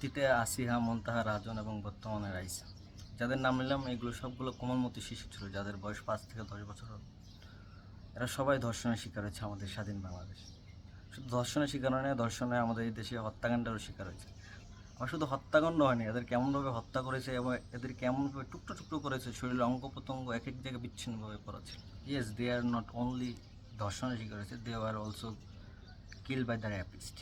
অতীতে আসিহা, মুনতাহা, রাজন এবং বর্তমানে রাইসা, যাদের নাম নিলাম এগুলো সবগুলো কোমলমতি শিশু ছিল, যাদের বয়স 5 থেকে 10 বছর হল। এরা সবাই ধর্ষণের শিকার হয়েছে আমাদের স্বাধীন বাংলাদেশ। শুধু ধর্ষণের শিকার হয় না, ধর্ষণে আমাদের এই দেশে হত্যাকাণ্ডেরও শিকার হয়েছে। আবার শুধু হত্যাকাণ্ড হয়নি, এদের কেমনভাবে হত্যা করেছে এবং এদের কেমনভাবে টুকরো টুকরো করেছে, শরীরের অঙ্গ প্রত্যঙ্গ এক এক জায়গায় বিচ্ছিন্নভাবে পড়াচ্ছে। Yes, they are not only ধর্ষণের শিকার হয়েছে, they are also kill by the rapist.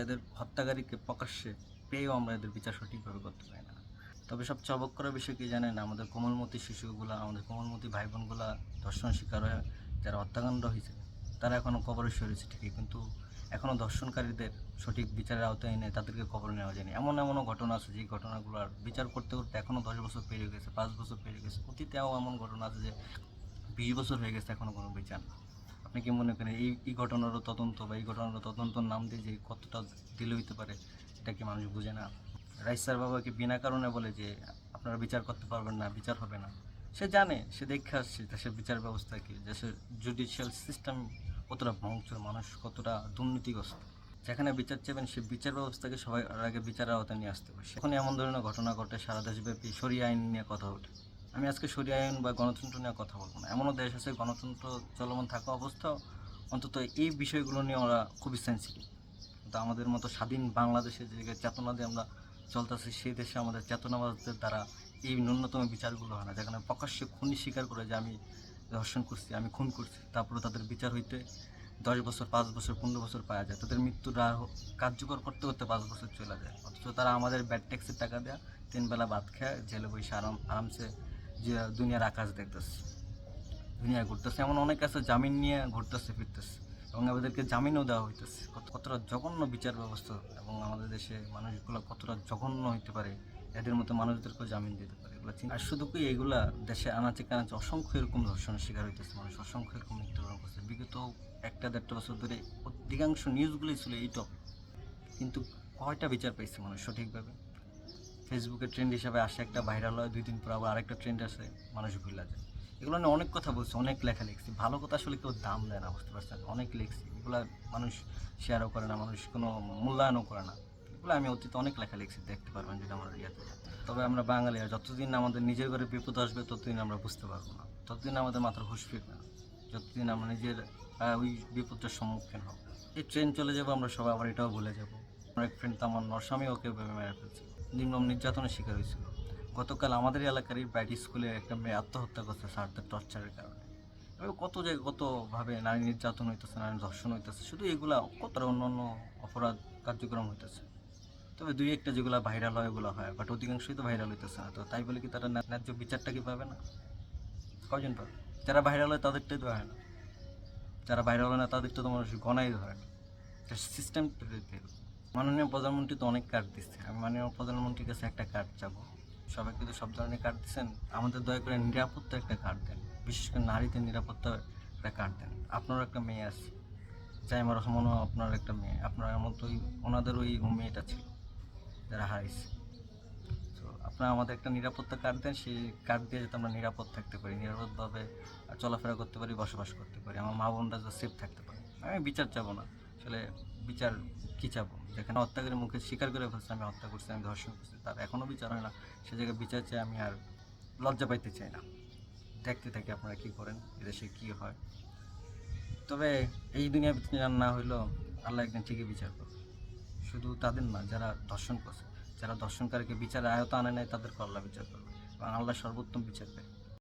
এদের হত্যাকারীকে প্রকাশ্যে পেয়েও আমরা এদের বিচার সঠিকভাবে করতে পারি না। তবে সবচেয়ে অবাক করার বিষয় কি জানেন, আমাদের কোমলমতি শিশুগুলা, আমাদের কোমলমতি ভাই বোনগুলা ধর্ষণের শিকার হয়ে যারা হত্যাকাণ্ড হয়েছে তারা এখনও কবরে সরেছে ঠিকই, কিন্তু এখনও ধর্ষণকারীদের সঠিক বিচারের আওতায় এনে তাদেরকে কবরে নেওয়া যায়নি। এমনও ঘটনা আছে যে ঘটনাগুলোর বিচার করতে করতে এখনও 10 বছর পেরিয়ে গেছে, 5 বছর পেরিয়ে গেছে। অতীতেও এমন ঘটনা আছে যে 20 বছর হয়ে গেছে, এখনও কোনো বিচার না। আপনি কি মনে করেন এই ঘটনারও তদন্ত বা এই ঘটনারও তদন্তর নাম দিয়ে যে কতটা দিলে হইতে পারে, এটা কি মানুষ বুঝে না? রাইসার বাবাকে বিনা কারণে বলে যে আপনারা বিচার করতে পারবেন না, বিচার হবে না। সে জানে, সে দেখে আসছে দেশের বিচার ব্যবস্থা কি, দেশের জুডিশিয়াল সিস্টেম কতটা ভাঙচুর, মানুষ কতটা দুর্নীতিগ্রস্ত। যেখানে বিচার চাইবেন সে বিচার ব্যবস্থাকে সবাই আগে বিচারের আওতায় নিয়ে আসতে পারে। এখন এমন ধরনের ঘটনা ঘটে, সারা দেশব্যাপী শরিয়া আইন নিয়ে কথা ওঠে। আমি আজকে শরিয়া আইন বা গণতন্ত্র নিয়ে কথা বলবো না। এমনও দেশ আছে গণতন্ত্র চলমান থাকা অবস্থাও অন্তত এই বিষয়গুলো নিয়ে ওরা খুবই সেন্সিটিভ। কিন্তু আমাদের মতো স্বাধীন বাংলাদেশে যে চেতনা দিয়ে আমরা চলতেছি, সেই দেশে আমাদের চেতনাবাদদের দ্বারা এই ন্যূনতম বিচারগুলো হয় না। যেখানে প্রকাশ্যে খুনি স্বীকার করে যে আমি ধর্ষণ করছি, আমি খুন করছি, তারপরে তাদের বিচার হইতে 10 বছর, 5 বছর, 15 বছর পাওয়া যায়। তাদের মৃত্যুর কার্যকর করতে করতে 5 বছর চলে যায়, অথচ তারা আমাদের ব্যাড ট্যাক্সের টাকা দেওয়া 3 বেলা ভাত খায় জেলে বসে আরামসে যে দুনিয়ার আকাশ দেখতেছে, দুনিয়া ঘুরতেছে। এমন অনেক আছে জামিন নিয়ে ঘুরতেছে ফিরতেছে এবং আমাদেরকে জামিনও দেওয়া হইতেছে। কতটা জঘন্য বিচার ব্যবস্থা এবং আমাদের দেশে মানুষগুলো কতটা জঘন্য হইতে পারে, এদের মতো মানুষদেরকেও জামিন দিতে পারে এগুলো। আর শুধু কি এগুলা, দেশে আনাচে কানাচে অসংখ্য এরকম ধর্ষণের শিকার হইতেছে মানুষ, অসংখ্য এরকম মৃত্যুবরণ করছে। বিগত 1-1.5 বছর ধরে অধিকাংশ নিউজগুলোই ছিল এই টপিক, কিন্তু কয়টা বিচার পাইছে মানুষ সঠিকভাবে? ফেসবুকে ট্রেন্ড হিসাবে আসে, একটা ভাইরাল হয়, 2 দিন পর আবার আরেকটা ট্রেন্ড আসে, মানুষ ভুলে যায়। এগুলো নিয়ে অনেক কথা বলছি, অনেক লেখা লিখছি, ভালো কথা আসলে কেউ দাম দেয় না, বুঝতে পারছেন? অনেক লিখছি, এগুলো মানুষ শেয়ারও করে না, মানুষ কোনো মূল্যায়নও করে না। এগুলো আমি অতীতে অনেক লেখা লিখছি, দেখতে পারবেন যদি আমার ইয়াতে যায়। তবে আমরা বাঙালিরা যতদিন আমাদের নিজের ঘরে বিপদ আসবে ততদিন আমরা বুঝতে পারবো না, ততদিন আমাদের মাথার হুঁশ ফিরবে না, যতদিন আমরা নিজের ওই বিপদটার সম্মুখীন হব। এই ট্রেন চলে যাবো, আমরা সবাই আবার এটাও ভুলে যাবো। আমার এক ফ্রেন্ড তো আমার নরস্বামী ওকে মেরে ফেলছে, নির্মম নির্যাতনের শিকার হয়েছিল। গতকাল আমাদের এলাকারই প্রাইভেট স্কুলে একটা মেয়ে আত্মহত্যা করছে স্যারদের টর্চারের কারণে। এভাবে কত জায়গায় কতভাবে নারী নির্যাতন হইতেছে, নারী ধর্ষণ হইতেছে, শুধু এগুলা কতটা অন্য অন্য অপরাধ কার্যক্রম হইতেছে। তবে 2-1টা যেগুলো ভাইরাল হয় ওগুলো হয়, বাট অধিকাংশই তো ভাইরাল হইতেছে না। তো তাই বলে কি তারা ন্যায্য বিচারটা কি পাবে না? কয়জন পাবে? যারা ভাইরাল হয় তাদেরটাই তো হয় না, যারা ভাইরাল হয় না তাদের তো মানুষ গণাই ধরে না। সিস্টেমটা মাননীয় প্রধানমন্ত্রী তো অনেক কার্ড দিচ্ছে, আমি মাননীয় প্রধানমন্ত্রীর কাছে একটা কার্ড চাবো। সবাইকে তো সব ধরনের কার্ড দিচ্ছেন, আমাদের দয়া করে নিরাপত্তা একটা কার্ড দেন, বিশেষ করে নারীদের নিরাপত্তার একটা কার্ড দেন। আপনারও একটা মেয়ে আছে, যাই আমার মনে হয় আপনার একটা মেয়ে, আপনার মতোই ওনাদের ওই মেয়েটা ছিল যারা হারাইছে। তো আপনারা আমাদের একটা নিরাপত্তা কার্ড দেন, সেই কার্ড দিয়ে যাতে আমরা নিরাপদ থাকতে পারি, নিরাপদভাবে চলাফেরা করতে পারি, বসবাস করতে পারি, আমার মা বোনরা যাতে সেফ থাকতে পারে। আমি বিচার চাবো না, আসলে বিচার কী চাবো? যেখানে হত্যাকারীর মুখে স্বীকার করে ফেলছে আমি হত্যা করছি, আমি ধর্ষণ করছি, তার এখনও বিচার হয় না, সে জায়গায় বিচার চাই আমি, আর লজ্জা পাইতে চাই না। দেখতে থাকি আপনারা কী করেন, এদেশে কী হয়। তবে এই দুনিয়া বিচার না হইলেও আল্লাহ একদিন ঠিকই বিচার করবে। শুধু তাদের না, যারা ধর্ষণ করছে, যারা ধর্ষণকারীকে বিচারের আয়ত্তে আনে নাই, তাদেরকে আল্লাহ বিচার করবে এবং আল্লাহ সর্বোত্তম বিচার দেয়।